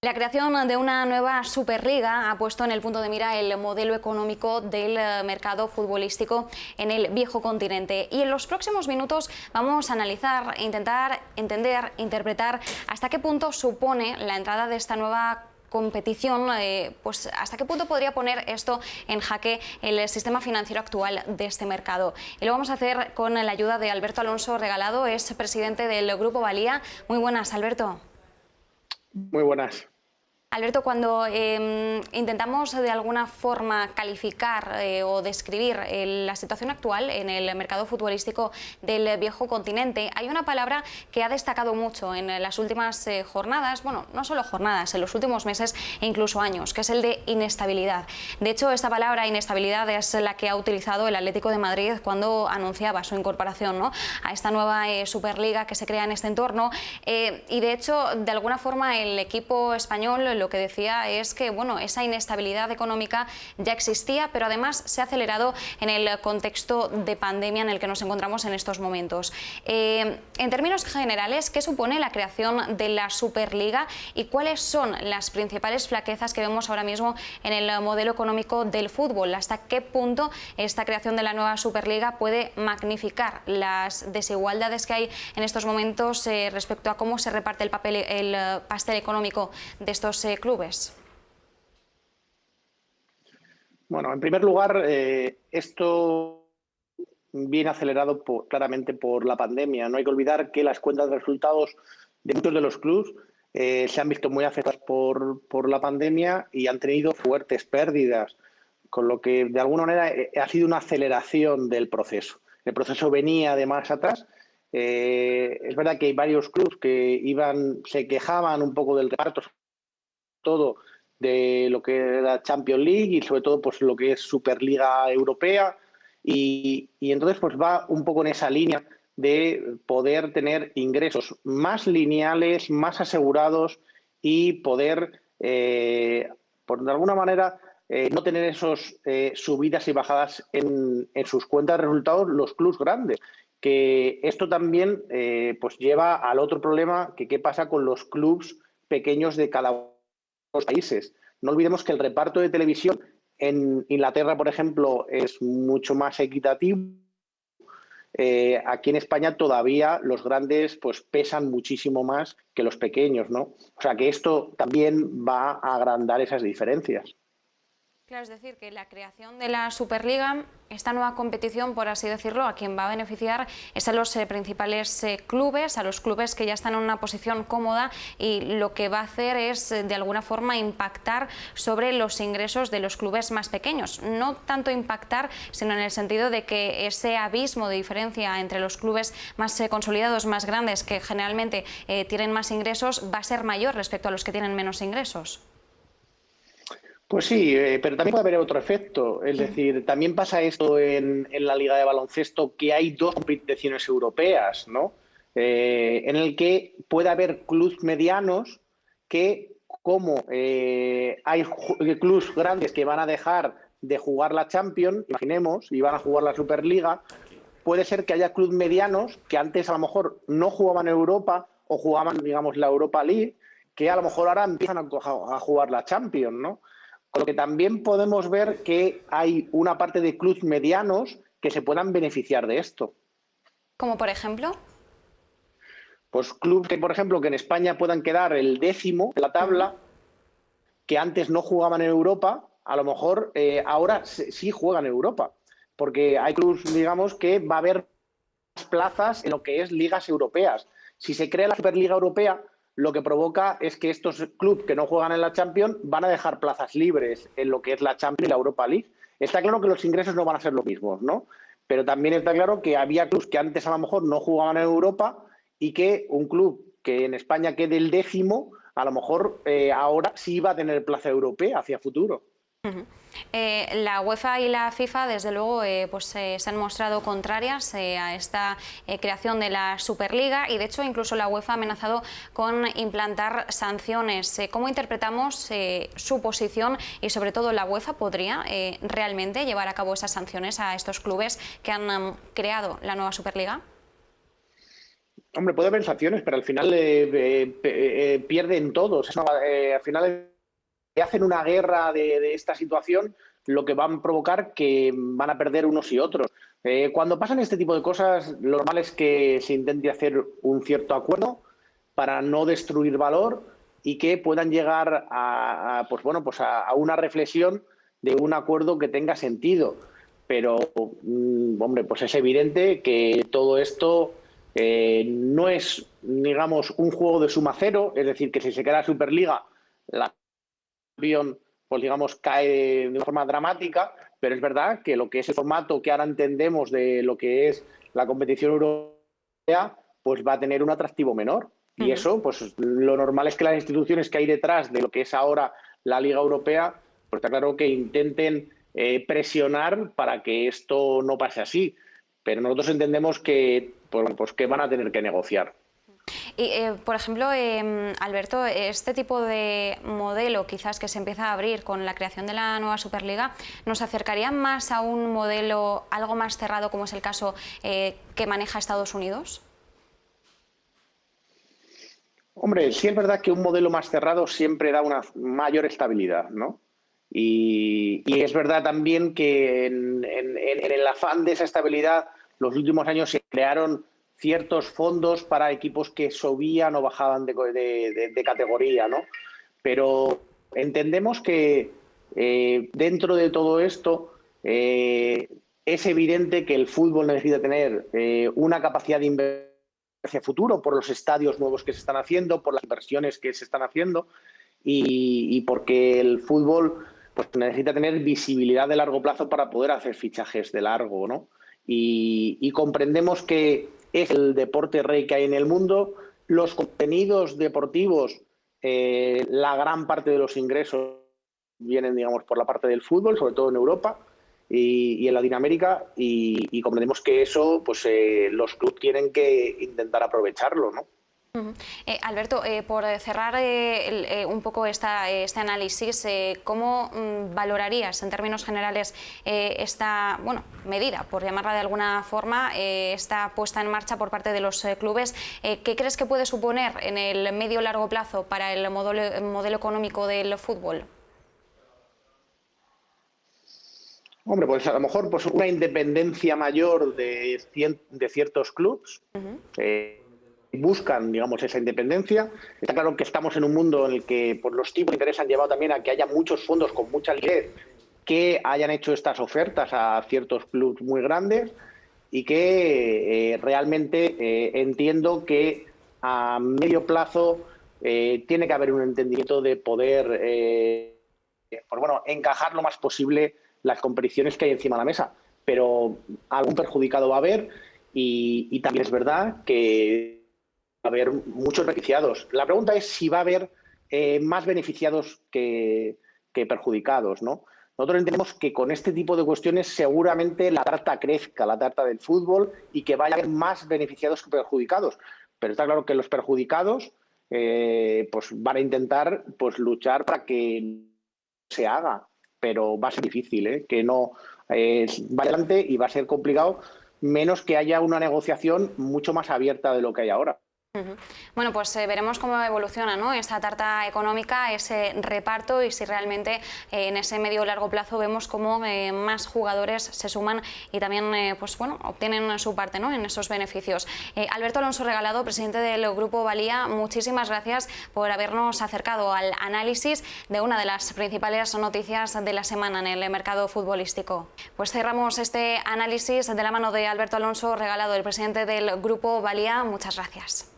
La creación de una nueva Superliga ha puesto en el punto de mira el modelo económico del mercado futbolístico en el viejo continente. Y en los próximos minutos vamos a analizar, intentar entender, interpretar hasta qué punto supone la entrada de esta nueva competición, pues hasta qué punto podría poner esto en jaque el sistema financiero actual de este mercado. Y lo vamos a hacer con la ayuda de Alberto Alonso Regalado, es presidente del Grupo Valía. Muy buenas, Alberto. Muy buenas. Alberto, cuando intentamos de alguna forma calificar o describir la situación actual en el mercado futbolístico del viejo continente, hay una palabra que ha destacado mucho en las últimas jornadas, bueno, no solo jornadas, en los últimos meses e incluso años, que es el de inestabilidad. De hecho, esta palabra inestabilidad es la que ha utilizado el Atlético de Madrid cuando anunciaba su incorporación, ¿no?, a esta nueva Superliga que se crea en este entorno. Y de hecho, de alguna forma, el equipo español lo que decía es que, bueno, esa inestabilidad económica ya existía, pero además se ha acelerado en el contexto de pandemia en el que nos encontramos en estos momentos. En términos generales, ¿qué supone la creación de la Superliga y cuáles son las principales flaquezas que vemos ahora mismo en el modelo económico del fútbol? ¿Hasta qué punto esta creación de la nueva Superliga puede magnificar las desigualdades que hay en estos momentos respecto a cómo se reparte el pastel económico de estos clubes? Bueno, en primer lugar, esto viene acelerado claramente por la pandemia. No hay que olvidar que las cuentas de resultados de muchos de los clubes se han visto muy afectadas por la pandemia y han tenido fuertes pérdidas, con lo que de alguna manera ha sido una aceleración del proceso. El proceso venía de más atrás. Es verdad que hay varios clubes que se quejaban un poco del reparto, todo de lo que era Champions League y sobre todo pues lo que es Superliga Europea y entonces pues va un poco en esa línea de poder tener ingresos más lineales, más asegurados y poder, por de alguna manera, no tener esos subidas y bajadas en sus cuentas de resultados los clubes grandes. Que esto también pues lleva al otro problema, que qué pasa con los clubes pequeños de cada los países. No olvidemos que el reparto de televisión en Inglaterra, por ejemplo, es mucho más equitativo. Aquí en España todavía los grandes pues pesan muchísimo más que los pequeños, ¿no? O sea que esto también va a agrandar esas diferencias. Claro, es decir, que la creación de la Superliga, esta nueva competición, por así decirlo, a quien va a beneficiar es a los principales clubes, a los clubes que ya están en una posición cómoda, y lo que va a hacer es, de alguna forma, impactar sobre los ingresos de los clubes más pequeños. No tanto impactar, sino en el sentido de que ese abismo de diferencia entre los clubes más consolidados, más grandes, que generalmente tienen más ingresos, va a ser mayor respecto a los que tienen menos ingresos. Pues sí, pero también puede haber otro efecto. Es decir, también pasa esto en la Liga de Baloncesto, que hay dos competiciones europeas, ¿no? En el que puede haber clubes medianos que, como hay clubes grandes que van a dejar de jugar la Champions, imaginemos, y van a jugar la Superliga, puede ser que haya clubes medianos que antes a lo mejor no jugaban en Europa o jugaban, digamos, la Europa League, que a lo mejor ahora empiezan a jugar la Champions, ¿no? Con lo que también podemos ver que hay una parte de clubes medianos que se puedan beneficiar de esto. ¿Como por ejemplo? Pues clubes que, por ejemplo, que en España puedan quedar el 10º de la tabla, que antes no jugaban en Europa, a lo mejor ahora sí juegan en Europa. Porque hay clubes, digamos, que va a haber más plazas en lo que es ligas europeas. Si se crea la Superliga Europea, lo que provoca es que estos clubes que no juegan en la Champions van a dejar plazas libres en lo que es la Champions y la Europa League. Está claro que los ingresos no van a ser los mismos, ¿no? Pero también está claro que había clubes que antes a lo mejor no jugaban en Europa y que un club que en España quede el 10º, a lo mejor ahora sí va a tener plaza europea hacia futuro. La UEFA y la FIFA, desde luego, se han mostrado contrarias a esta creación de la Superliga, y de hecho incluso la UEFA ha amenazado con implantar sanciones. ¿Cómo interpretamos su posición y sobre todo la UEFA podría realmente llevar a cabo esas sanciones a estos clubes que han creado la nueva Superliga? Hombre, puede haber sanciones, pero al final pierden todos. Al final hacen una guerra de esta situación, lo que van a provocar que van a perder unos y otros. Cuando pasan este tipo de cosas, lo normal es que se intente hacer un cierto acuerdo para no destruir valor y que puedan llegar pues bueno, pues a una reflexión de un acuerdo que tenga sentido. Pero, hombre, pues es evidente que todo esto no es, digamos, un juego de suma cero, es decir, que si se queda la Superliga, la Champions, pues digamos, cae de una forma dramática, pero es verdad que lo que es el formato que ahora entendemos de lo que es la competición europea, pues va a tener un atractivo menor. Y eso, pues lo normal es que las instituciones que hay detrás de lo que es ahora la Liga Europea, pues está claro que intenten presionar para que esto no pase así. Pero nosotros entendemos que, pues que van a tener que negociar. Y, por ejemplo, Alberto, este tipo de modelo quizás que se empieza a abrir con la creación de la nueva Superliga, ¿nos acercaría más a un modelo algo más cerrado, como es el caso que maneja Estados Unidos? Hombre, sí es verdad que un modelo más cerrado siempre da una mayor estabilidad, ¿no? Y es verdad también que en el afán de esa estabilidad, los últimos años se crearon ciertos fondos para equipos que subían o bajaban de categoría, ¿no? Pero entendemos que dentro de todo esto es evidente que el fútbol necesita tener una capacidad de inversión hacia futuro por los estadios nuevos que se están haciendo, por las inversiones que se están haciendo y porque el fútbol pues necesita tener visibilidad de largo plazo para poder hacer fichajes de largo, ¿no? Y comprendemos que es el deporte rey que hay en el mundo. Los contenidos deportivos, la gran parte de los ingresos vienen, digamos, por la parte del fútbol, sobre todo en Europa y en Latinoamérica, y comprendemos que eso, pues los clubes tienen que intentar aprovecharlo, ¿no? Alberto, por cerrar un poco este análisis, ¿cómo valorarías en términos generales esta medida, por llamarla de alguna forma, esta puesta en marcha por parte de los clubes? ¿Qué crees que puede suponer en el medio o largo plazo para el modelo económico del fútbol? Hombre, pues a lo mejor pues una independencia mayor de ciertos clubes. Buscan, digamos, esa independencia. Está claro que estamos en un mundo en el que pues, los tipos de interés han llevado también a que haya muchos fondos con mucha liquidez que hayan hecho estas ofertas a ciertos clubes muy grandes y que realmente entiendo que a medio plazo tiene que haber un entendimiento de poder pues, bueno, encajar lo más posible las competiciones que hay encima de la mesa. Pero algún perjudicado va a haber y también es verdad que va a haber muchos beneficiados. La pregunta es si va a haber más beneficiados que perjudicados, ¿no? Nosotros entendemos que con este tipo de cuestiones seguramente la tarta crezca, la tarta del fútbol, y que vaya a haber más beneficiados que perjudicados. Pero está claro que los perjudicados pues van a intentar pues luchar para que se haga, pero va a ser difícil, que no va adelante y va a ser complicado, menos que haya una negociación mucho más abierta de lo que hay ahora. Bueno, pues veremos cómo evoluciona, ¿no?, esta tarta económica, ese reparto, y si realmente en ese medio o largo plazo vemos cómo más jugadores se suman y también pues bueno, obtienen su parte, ¿no?, en esos beneficios. Alberto Alonso Regalado, presidente del Grupo Valía, muchísimas gracias por habernos acercado al análisis de una de las principales noticias de la semana en el mercado futbolístico. Pues cerramos este análisis de la mano de Alberto Alonso Regalado, el presidente del Grupo Valía. Muchas gracias.